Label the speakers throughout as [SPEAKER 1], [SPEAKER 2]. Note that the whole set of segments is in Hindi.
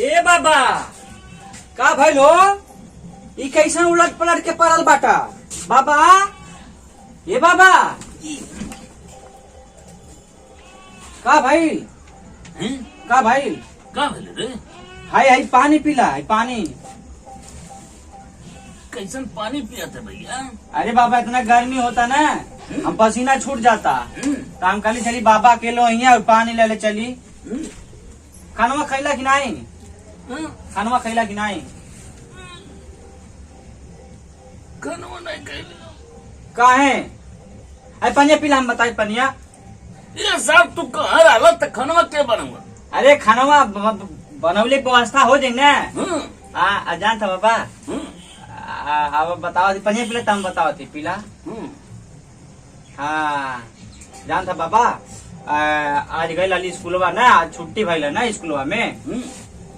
[SPEAKER 1] ए बाबा का भइल हो? ई कैसन उलट पलट के पड़ल बाटा बाबा? ए बाबा का भइल? का भइल?
[SPEAKER 2] का भेले रे?
[SPEAKER 1] हाय हाय पानी पीला है पानी।
[SPEAKER 2] कैसन पानी पिया था भैया?
[SPEAKER 1] अरे बाबा इतना गर्मी होता ना हम पसीना छूट जाता तो हम कहली चली बाबा अकेलो हिया और पानी ले ले चली। खानवा खैला कि नहीं? खानवा खैला कि नहीं?
[SPEAKER 2] खानवा नहीं खैले।
[SPEAKER 1] काहे? अरे पनिया पीला हम बताई पनिया।
[SPEAKER 2] ये साहब तू कहाँ रहला त खानवा के बनूंगा?
[SPEAKER 1] अरे खानवा बनवले व्यवस्था हो जाए ना। जान था बाबा। अब बताओ पनिया पीला तब बताओ थी पीला। हाँ जान था बाबा। आज गई लाली स्कूलवा ना, आज छुट्टी भइल ना स्कूलवा में।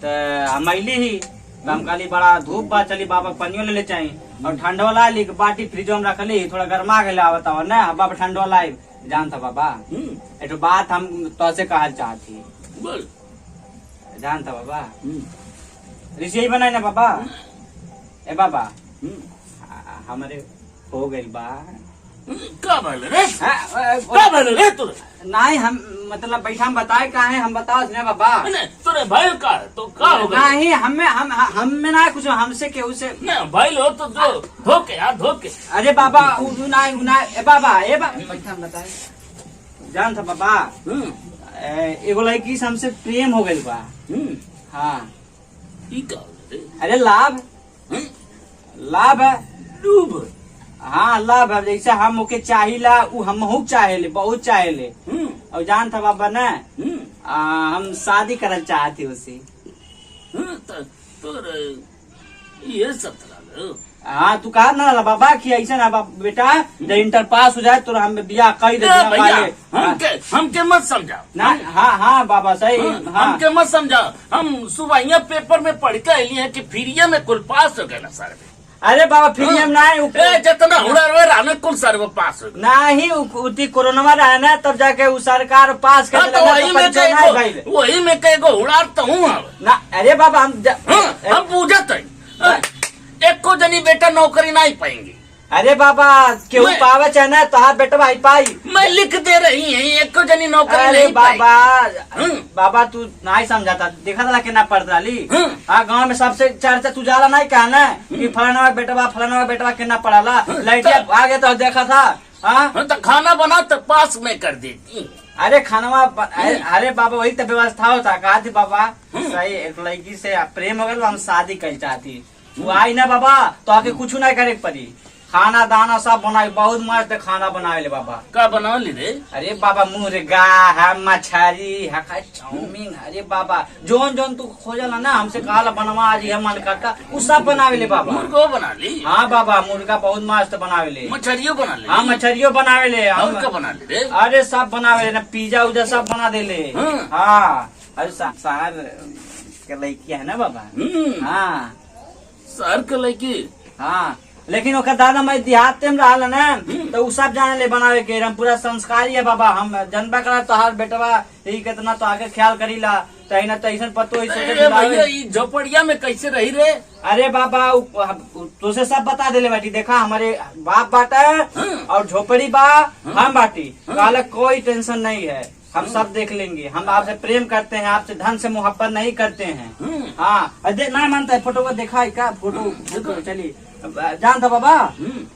[SPEAKER 1] तो हम अली ही हम कहली बड़ा धूप बा चली बाबा पनियो ले चाहिए और ठंडवा ला ली बाटी फ्रिजो में रखली थोड़ा गर्मा गया बताओ ना बाबा ठंडवा लाई। जान था बाबा एक बात हम तो से कहल चाहती।
[SPEAKER 2] बोल।
[SPEAKER 1] जान था बाबा रिसिया बनाए ना बाबा। ए बाबा हमारे हो गई बा।
[SPEAKER 2] का भेले रे? का भेले रे तोरे?
[SPEAKER 1] नहीं हम मतलब बैठा हम बताए का है हम बताओ ना बाबा।
[SPEAKER 2] नहीं तोरे भाई का तो का हो गया?
[SPEAKER 1] नहीं हमें ना कुछ हमसे केहू से
[SPEAKER 2] नहीं भाई हो तो जो धोके यार धोके।
[SPEAKER 1] अरे बाबा ए बाबा बैठा हम बताए। जान था बाबा एगो लड़की से हमसे प्रेम हो गई बा। हाँ
[SPEAKER 2] ई का भेले रे?
[SPEAKER 1] अरे लाभ है।
[SPEAKER 2] डूब।
[SPEAKER 1] हाँ लाभ है जैसे हम ओके चाहिला उ हमहू चाहेले बहुत चाहेले। और जान था बाबा ना हम शादी करल चाहती उसे।
[SPEAKER 2] तोरे ये सब तरह।
[SPEAKER 1] हाँ तू कहा ना बाबा कि ऐसा ना बेटा जब इंटर पास हो जाए तो हम बियाह कर दे।
[SPEAKER 2] हमके मत समझाओ
[SPEAKER 1] ना। हाँ बाबा सही।
[SPEAKER 2] हमके मत समझाओ। हम सुबह पेपर में पढ़ के आई है कि फ्रीए में कुल पास हो गए ना सर।
[SPEAKER 1] अरे बाबा फिर हम ना
[SPEAKER 2] जितना हुनर रामे कुल सर पास हो
[SPEAKER 1] नहीं उती कोरोना रहा ना तब जाके वो सरकार पास कर
[SPEAKER 2] वही में कई गो हुड़ार तो हूँ
[SPEAKER 1] ना। अरे बाबा
[SPEAKER 2] हम पूछत है एक को जनी बेटा नौकरी नहीं पाएंगे।
[SPEAKER 1] अरे बाबा क्यों पावे चाहे ना तो हाँ बेटा भाई पाई
[SPEAKER 2] मैं लिख दे रही है एक को जनी नौकरी
[SPEAKER 1] अरे
[SPEAKER 2] नहीं
[SPEAKER 1] बाबा बाबा तू नहीं समझाता देखा था केना पढ़ता ली। हाँ गाँव में सबसे चर्चा तू जाला नहीं कहा ना कि फलाना बेटवा केना पढ़ाला लड़किया आगे तो देखा था। हाँ
[SPEAKER 2] तो खाना बना तो पास में कर देती।
[SPEAKER 1] अरे खानवा अरे बाबा वही तो व्यवस्था होता कहा थी बाबा। सही एक लड़की से प्रेम हो गया हम शादी कर चाहती वो आई ना बाबा तो आके कुछ नहीं करे पड़ी। खाना दाना सब बनाए बहुत मस्त खाना बनावे बाबा।
[SPEAKER 2] का बना ली रे?
[SPEAKER 1] अरे बाबा मुर्गा है मछली है चाउमीन। अरे बाबा जोन जोन तू खोजला ना हमसे कहा बनवा आज है मन करता वो सब बनावे ले बाबा।
[SPEAKER 2] मुर्गो बना ली?
[SPEAKER 1] हाँ बाबा मुर्गा बहुत मस्त बनावे ले।
[SPEAKER 2] मछलियों बना ली?
[SPEAKER 1] हाँ मछलियों बनावे ले।
[SPEAKER 2] का बना ली रे?
[SPEAKER 1] अरे सब बनावे ले ना पिज्जा उजा सब बना दे ले। हाँ अरे शहर के लड़की है ना बाबा। हाँ
[SPEAKER 2] शहर के लड़की।
[SPEAKER 1] हाँ लेकिन ओकर दादा मैं देहात में रहा ना तो उ सब जाने ले बनावे के हम पूरा संस्कारी है बाबा। हम जनबा करा तो हर बेटवा यही कितना तो आगे ख्याल करीला तो ना तो ऐसा पतो
[SPEAKER 2] ही झोपड़िया में कैसे रही रे?
[SPEAKER 1] अरे बाबा तुझे सब बता देले बाटी देखा हमारे बाप बाटा और झोपड़ी बा हम बाटी कहला कोई टेंशन नहीं है हम सब देख लेंगे। हम आपसे प्रेम करते हैं आपसे धन से मोहब्बत नहीं करते हैं। हाँ ना मानता है फोटो को देखा है क्या? फोटो चलिए जान था बाबा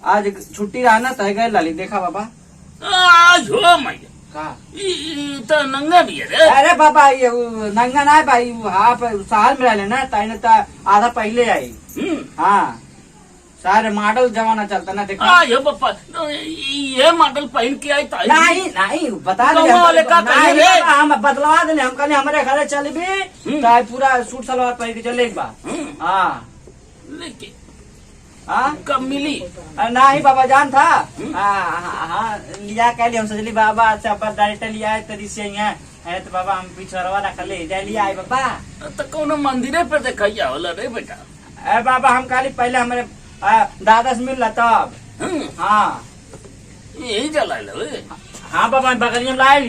[SPEAKER 1] आज छुट्टी रहा ना तो गए लाली देखा बाबा।
[SPEAKER 2] आज हो मैया
[SPEAKER 1] का
[SPEAKER 2] तो नंगा भी है रे?
[SPEAKER 1] अरे बाबा ये नंगा ना भाई आप शहर में रहे ना तो आधा पहले आई। हाँ सारे मॉडल जमाना चलता ना देखा।
[SPEAKER 2] ये पापा ये मॉडल पहन के आई तो
[SPEAKER 1] नहीं बता दे हम बदलवा दे हम कल हमारे घर चल भी तो पूरा सूट सलवार पहन के चले एक बार। हाँ
[SPEAKER 2] लेकिन
[SPEAKER 1] कब मिली? नहीं बाबा जान था। हाँ लिया कह लिया हम सोचली बाबा से डायरेक्टर लिया है तरी से है तो बाबा हम पिछड़वा रख ले जाए लिया बाबा।
[SPEAKER 2] तो कौन मंदिर पे देखा होला रे बेटा?
[SPEAKER 1] अरे बाबा हम खाली पहले हमारे दादा से मिल तब। हाँ
[SPEAKER 2] यही चला
[SPEAKER 1] हाँ बाबा बगलिया में लाए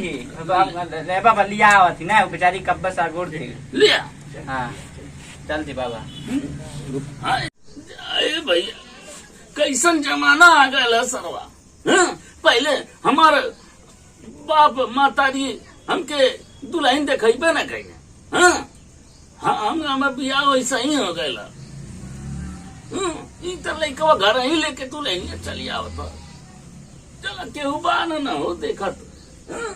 [SPEAKER 1] बाबा लिया थी ना बेचारी कब्बे सा गोड़ थी
[SPEAKER 2] लिया।
[SPEAKER 1] हाँ चल दी बाबा।
[SPEAKER 2] अरे भैया कैसन जमाना आ गया सरवा। हाँ? पहले हमारे बाप माताजी हमके दुल्हन देखेबे न कही। हाँ हमें बियाह वैसा ही हो गया। लड़का घर ही लेके दुल्हन चली आवत। चल केहू बान न हो देखत। हाँ?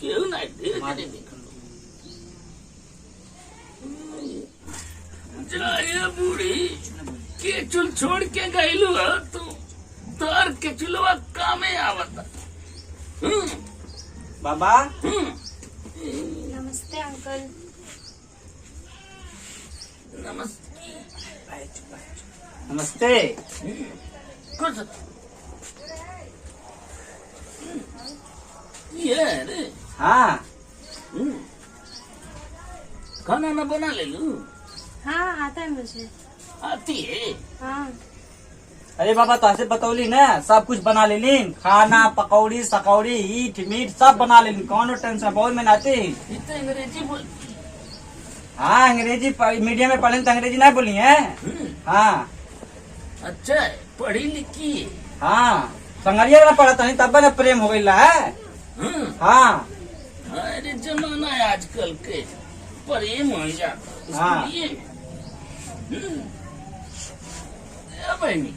[SPEAKER 2] केहू नहीं धीरे धीरे देख जाए बूढ़ी के चुल छोड़ के गईलू तू तोर के चुलवा कामे आवता।
[SPEAKER 1] बाबा
[SPEAKER 3] नमस्ते अंकल।
[SPEAKER 2] नमस्ते।
[SPEAKER 1] नमस्ते।
[SPEAKER 2] कुछ ये रे।
[SPEAKER 1] हाँ
[SPEAKER 2] खाना न बना ले लू।
[SPEAKER 3] हाँ आता है मुझे।
[SPEAKER 2] आती है।
[SPEAKER 3] हाँ
[SPEAKER 1] अरे बाबा तो ऐसे बतौली ना, सब कुछ बना लेलिन, खाना पकौड़ी सकौड़ी ईट मीट सब बना लेलिन, कौन टेंशन बहुत मेहनती।
[SPEAKER 2] इतना अंग्रेजी बोल।
[SPEAKER 1] हाँ अंग्रेजी मीडियम में पढ़े तो अंग्रेजी नहीं बोली है। हाँ
[SPEAKER 2] अच्छा है, पढ़ी लिखी है।
[SPEAKER 1] हाँ संगरिया ना पढ़ा था तब ना प्रेम हो गया है। हाँ
[SPEAKER 2] अरे जमाना है आजकल के प्रेम हो जाता।
[SPEAKER 1] हाँ।
[SPEAKER 2] बहनी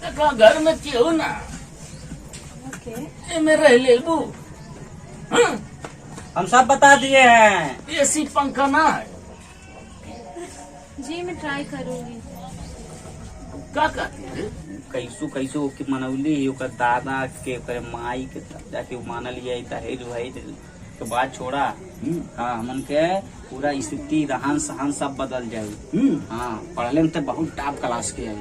[SPEAKER 2] देखा घर में क्यों ना
[SPEAKER 3] ओके।
[SPEAKER 2] ये में रह ले बू।
[SPEAKER 1] हम सब बता दिए हैं।
[SPEAKER 2] एसी पंखा ना है।
[SPEAKER 3] जी मैं ट्राई करूंगी।
[SPEAKER 2] क्या कहती है?
[SPEAKER 1] कैसो कैसो के मनौली ओकर दादा के ओकर माई के तब जाके मानल ये दहेज वहेज के बाद छोड़ा। हाँ हमन के पूरा स्थिति रहन सहन सब बदल जाये। हाँ पढ़ले में तो बहुत टॉप क्लास के है।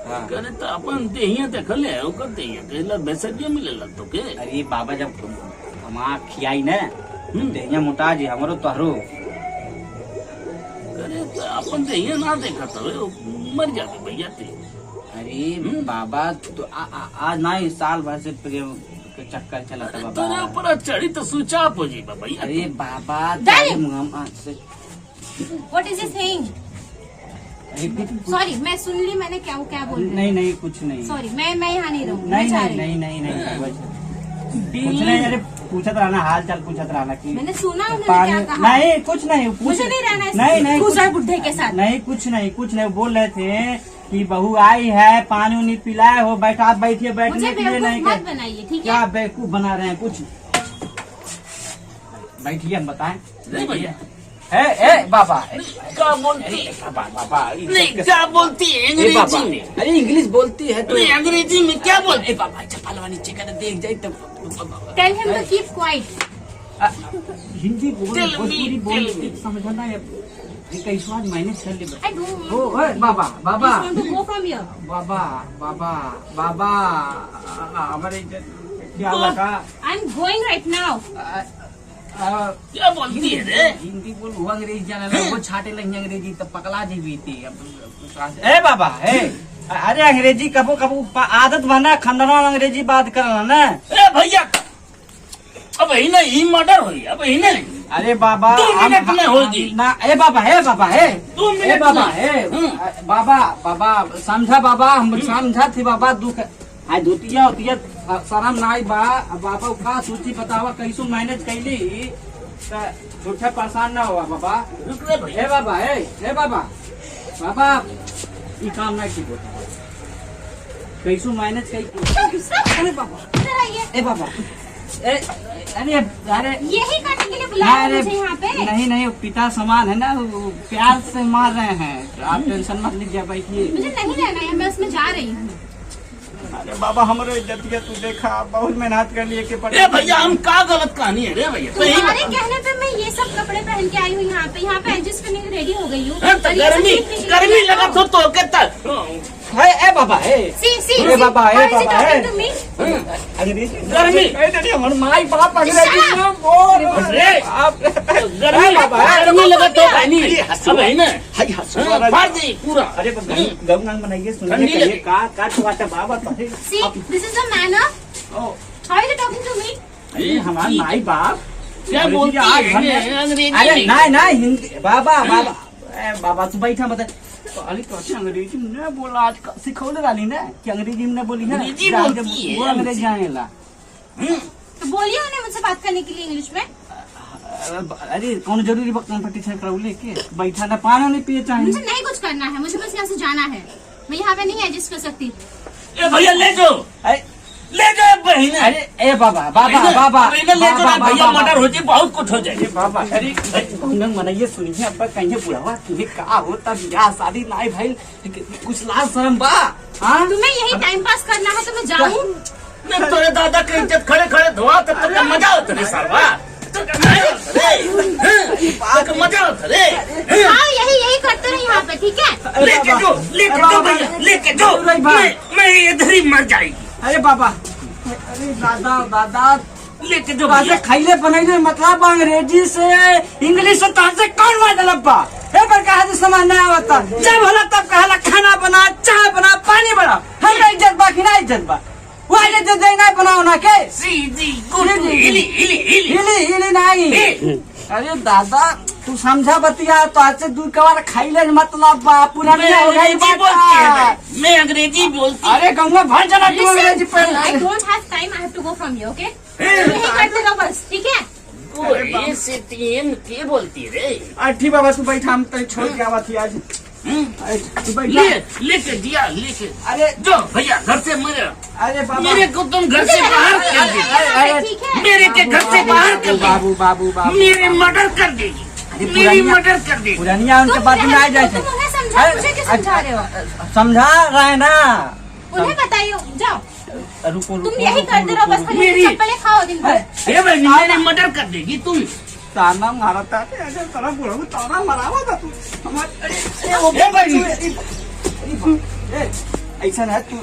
[SPEAKER 1] हाँ
[SPEAKER 2] करे तो अपन देहिया देखले ओकर देहिया कहला बेसरिया मिलेला तो के।
[SPEAKER 1] अरे बाबा जब हमार खियाई न देहिया मोटा जी हमरो तोहरो।
[SPEAKER 2] करे तो अपन देहिया ना देखा तो मर जाते भैया ते।
[SPEAKER 1] अरे बाबा तो आज नहीं साल भर से प्रेम के चक्कर चला था
[SPEAKER 2] तेरे
[SPEAKER 1] बाबा।
[SPEAKER 2] ऊपर चढ़ी तो स्विच ऑफ हो जी भैया।
[SPEAKER 1] अरे बाबा
[SPEAKER 3] what is this thing? Sorry मैं सुन ली, मैंने क्या क्या बोल रही।
[SPEAKER 1] नहीं नहीं कुछ नहीं।
[SPEAKER 3] सॉरी मैं यहाँ नहीं रहूँगी।
[SPEAKER 1] नहीं नहीं नहीं नहीं नहीं कुछ नहीं। अरे पूछत रहना हाल चाल पूछत रहना की
[SPEAKER 3] मैंने सुना उन्होंने क्या कहा।
[SPEAKER 1] नहीं कुछ नहीं
[SPEAKER 3] मुझे नहीं रहना है
[SPEAKER 1] नहीं नहीं
[SPEAKER 3] दूसरे बुढ़े के साथ।
[SPEAKER 1] नहीं कुछ नहीं बोल रहे थे कि बहू आई है पानी उनी पिलाए हो बैठा बैठिए बैठने
[SPEAKER 3] मुझे
[SPEAKER 1] के लिए नहीं
[SPEAKER 3] बेवकूफ मत बनाइए ठीक है।
[SPEAKER 1] क्या बेवकूफ बना रहे हैं कुछ। बैठिए हम बताएं।
[SPEAKER 2] नहीं भैया
[SPEAKER 1] ए बाबा
[SPEAKER 2] क्या बोलती
[SPEAKER 1] बाबा
[SPEAKER 2] नहीं क्या बोलती है अंग्रेजी में?
[SPEAKER 1] अरे इंग्लिश बोलती है तो
[SPEAKER 2] नहीं अंग्रेजी में क्या बोलती?
[SPEAKER 1] बाबा चप्पलवा नीचे कर देख जाए तब
[SPEAKER 3] tell him to keep quiet.
[SPEAKER 1] Hindi बोल
[SPEAKER 2] Tell me,
[SPEAKER 1] भोजपुरी
[SPEAKER 2] tell
[SPEAKER 1] बोल
[SPEAKER 2] me.
[SPEAKER 1] समझना है। कैसे आज मैनेज कर ले
[SPEAKER 3] आई डोंट
[SPEAKER 1] ओ बाबा बाबा
[SPEAKER 3] want to go from here.
[SPEAKER 1] बाबा बाबा बाबा हमारे क्या लगा।
[SPEAKER 3] I am going right now.
[SPEAKER 2] क्या बोलती है रे?
[SPEAKER 1] हिंदी बोल वो अंग्रेजी जाने लगा वो छाटे लगी अंग्रेजी तब पकला जी थी। ए बाबा ए अरे अंग्रेजी कबो कबो आदत बना खानदान अंग्रेजी बात करना ना।
[SPEAKER 2] ए भैया अब ही नहीं मर्डर हुई अब ही नहीं।
[SPEAKER 1] अरे बाबा
[SPEAKER 2] 2 मिनट में होगी
[SPEAKER 1] ना। ए बाबा है
[SPEAKER 2] 2 मिनट
[SPEAKER 1] बाबा
[SPEAKER 2] में।
[SPEAKER 1] है बाबा समझा बाबा हम समझा थी बाबा दुख आई धोतिया होतिया शरम नाई बा बाबा का सूची बतावा कैसो मैनेज कैली झूठे परेशान ना हुआ बाबा।
[SPEAKER 2] रुक रे भैया।
[SPEAKER 1] हे बाबा हे बाबा ये काम नहीं ठीक होता कैसो मैनेज कैली। अरे बाबा
[SPEAKER 3] इधर आइए।
[SPEAKER 1] ए बाबा अरे अरे
[SPEAKER 3] यही करने के लिए बुलाया
[SPEAKER 1] अरे
[SPEAKER 3] मुझे यहाँ पे।
[SPEAKER 1] नहीं पिता समान है ना वो प्यार से मार रहे हैं आप टेंशन मत लीजिए बैठिए।
[SPEAKER 3] मुझे नहीं रहना है, मैं उसमें जा रही हूँ।
[SPEAKER 1] अरे बाबा हमारे इज्जतिया तू देखा बहुत मेहनत कर लिए के
[SPEAKER 2] ए भैया हम का गलत कहानी है रे भैया? सही
[SPEAKER 3] तुम्हारे
[SPEAKER 2] बता।
[SPEAKER 3] कहने पे मैं ये सब कपड़े पहन के आई हूँ यहाँ पे एडजस्ट करने के रेडी हो गई हूँ।
[SPEAKER 2] हाँ, तो
[SPEAKER 3] और ये सब
[SPEAKER 2] गर्मी
[SPEAKER 3] सीखने के लिए
[SPEAKER 2] गर्मी
[SPEAKER 3] मैं
[SPEAKER 2] लगा
[SPEAKER 3] आई हूँ।
[SPEAKER 2] तो के तक
[SPEAKER 1] है ए बाबा है
[SPEAKER 3] See,
[SPEAKER 1] A Baba,
[SPEAKER 3] how
[SPEAKER 1] A
[SPEAKER 3] is he
[SPEAKER 1] Baba,
[SPEAKER 3] talking
[SPEAKER 1] A.
[SPEAKER 3] to me?
[SPEAKER 1] अंग्रेजी
[SPEAKER 2] गर्मी।
[SPEAKER 1] हमारे माई बाप अंग्रेजी में बोल
[SPEAKER 2] अरे,
[SPEAKER 1] आप
[SPEAKER 2] गर्मी
[SPEAKER 1] बाबा,
[SPEAKER 2] गर्मी लगा तो
[SPEAKER 3] क्या?
[SPEAKER 2] पहनी अब है ना
[SPEAKER 1] हाय
[SPEAKER 2] हाँ, फाड़ दे पूरा।
[SPEAKER 1] अरे गंग बनाइए
[SPEAKER 2] ठंडी
[SPEAKER 1] सुनिए
[SPEAKER 2] लगी।
[SPEAKER 1] का छुआता बाबा तो
[SPEAKER 3] See, this is the manner.
[SPEAKER 1] O
[SPEAKER 3] How is he talking to me?
[SPEAKER 1] अरे हमारे माई बाप
[SPEAKER 2] क्या
[SPEAKER 1] अंग्रेजी
[SPEAKER 2] बोलती
[SPEAKER 1] आज
[SPEAKER 2] है
[SPEAKER 1] हम-
[SPEAKER 2] अंग्रेजी
[SPEAKER 1] अरे
[SPEAKER 2] में?
[SPEAKER 1] नहीं हिंदी बाबा बाबा तू बैठा बता। तो अली तो अच्छा अंग्रेजी में ना बोला, आज सिखौले वाली ना कि अंग्रेजी में ना बोली है,
[SPEAKER 2] अंग्रेजी बोलती है
[SPEAKER 1] वो अंग्रेजी आएला।
[SPEAKER 3] तो बोलिए उन्हें मुझसे बात करने के लिए इंग्लिश में।
[SPEAKER 1] अरे कौन जरूरी वक्त कंपटीशन कराऊ लेके बैठा ना, पाना नहीं पिए चाहिए।
[SPEAKER 3] मुझे नहीं कुछ करना है, मुझे बस यहाँ से जाना है। मैं यहाँ पे नहीं एडजस्ट कर सकती।
[SPEAKER 2] ए भैया ले जाओ, ले जाओ बहन।
[SPEAKER 1] अरे ए बाबा बाबा बाबा
[SPEAKER 2] ले जाओ ना भैया, मर्डर हो जाए, बहुत कुछ हो जाए
[SPEAKER 1] बाबा। अरे उन्हें मनाइए सुनिए, अब कहीं बुढ़ावा तुम्हें कहा होता ब्याह शादी नहीं भाई, कुछ लाज शर्म बा। हाँ
[SPEAKER 3] तुम्हें यही टाइम पास करना है तो मैं जाऊँ।
[SPEAKER 2] मैं तोरे दादा के इज्जत खड़े खड़े धोआ तो तुझे मजा होता रे सालवा, तुझे मजा होता रे।
[SPEAKER 3] हाँ यही करते रहे यहाँ पे, ठीक है।
[SPEAKER 2] लेके जो भैया, लेके जो, मैं इधर ही मर जाएगी।
[SPEAKER 1] अरे बाबा, अरे दादा दादा
[SPEAKER 2] लेके जो
[SPEAKER 1] बाजे खाइले बनाइले मतलब अंग्रेजी से इंग्लिश से ताजे कौन मतलब बा ए पर कहा तो समझ नहीं आवता। जब होला तब कहला खाना बना, चाय बना, पानी बना। हमरा इज्जत बा कि ना इज्जत बा? वो इज्जत दे नहीं बनाओ ना के
[SPEAKER 2] सीधी गुड हिली हिली हिली
[SPEAKER 1] हिली हिली नहीं। अरे दादा तू समझा बतिया, तो आज से दूर कबार खाइले मतलब बा पुरानी हो गई बात।
[SPEAKER 2] मैं अंग्रेजी बोलती।
[SPEAKER 1] अरे गंगा भर जाना तू अंग्रेजी पे।
[SPEAKER 3] I don't have time. I have to go from here, okay? यही करते रहो बस, ठीक है।
[SPEAKER 2] ओए से तीन के बोलती रे।
[SPEAKER 1] ठीक बाबा तू बैठा, हम तक छोड़ के आवा थी आज। तू बैठा।
[SPEAKER 2] लेके दिया लेके।
[SPEAKER 1] अरे
[SPEAKER 2] जो भैया घर से
[SPEAKER 1] अरे बाबा
[SPEAKER 2] मेरे को तुम घर से बाहर कर देगी,
[SPEAKER 3] ठीक है।
[SPEAKER 2] मेरे के घर से बाहर कर देगी,
[SPEAKER 1] बाबू बाबू बाबू
[SPEAKER 2] मेरे मर्डर कर देगी, मेरी मर्डर कर देगी।
[SPEAKER 1] पुरानिया उनके बात में आ जाए थे।
[SPEAKER 3] तुम उन्हें समझा, मुझे क्यों समझा रहे हो?
[SPEAKER 1] समझा रहे ना,
[SPEAKER 3] उन्हें बताइए, जाओ।
[SPEAKER 1] रुको
[SPEAKER 3] तुम यही करते रहो बस,
[SPEAKER 2] मेरी-
[SPEAKER 3] चप्पलें खाओ दिन भर।
[SPEAKER 2] ए भाई मेरी मर्डर कर देगी तुम।
[SPEAKER 1] ताना मारा था, ऐसे तरह बोला ताना मरावा था तू हमारे। ऐसा है तू।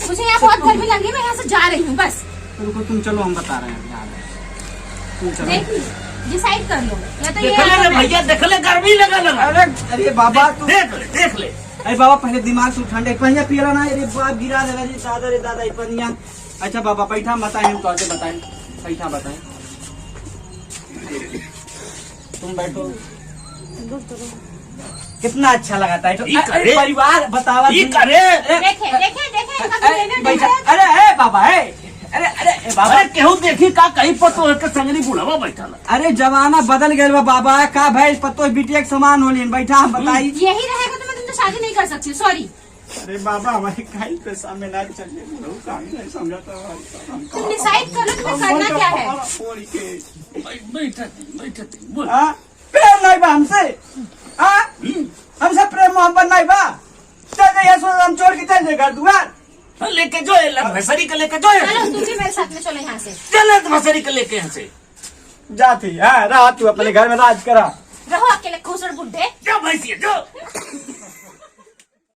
[SPEAKER 3] मुझे यहाँ बहुत गर्मी लग रही है, मैं यहाँ से जा रही हूँ बस।
[SPEAKER 1] रुको तुम चलो, हम बता रहे हैं। तुम चलो।
[SPEAKER 3] देख डिसाइड कर लो, या तो ये
[SPEAKER 2] देख ले भैया, देख ले गर्मी लगा।
[SPEAKER 1] अरे अरे बाबा तू
[SPEAKER 2] देख ले।
[SPEAKER 1] अरे बाबा पहले दिमाग से ठंडे पहिया पियला ना। अरे बाप गिरा देला जी दादा रे दादा पनिया। अच्छा बाबा बैठा बताए, हम तो आगे बताए बैठा बताए। तुम बैठो। कितना अच्छा लगा था परिवार बतावा।
[SPEAKER 3] देखे
[SPEAKER 1] अरे बाबा अरे बाबा
[SPEAKER 2] अरे केहू देखी का कहीं पतो है के संगनी बुढ़ावा बैठा ला।
[SPEAKER 1] अरे जमाना बदल गया बाबा, का भाई पतो बिटिया के समान होली बैठा। हम बताई
[SPEAKER 3] यही रहेगा तो मैं तुमसे शादी नहीं कर सकती, सॉरी।
[SPEAKER 1] अरे बाबा हमारे कहीं पैसा में ना चलिए, नहीं समझाता।
[SPEAKER 3] तुम डिसाइड कर लो तुम्हें करना क्या है।
[SPEAKER 2] बैठा बोल।
[SPEAKER 1] प्रेम नहीं बा हमसे, हमसे प्रेम मोहब्बत नहीं बा। चल जाइए, हम छोड़ के चल जाए घर दुआर।
[SPEAKER 2] लेके जो भसरी का लेके जो
[SPEAKER 3] चलो तुम भी मेरे साथ में चलो यहाँ से।
[SPEAKER 2] चल भसरी का लेके यहाँ से
[SPEAKER 1] जाती है। रहा तू अपने घर में राज करा।
[SPEAKER 3] रहो अकेले खूसड़ बुड्ढे।
[SPEAKER 2] जो भैंसिया जो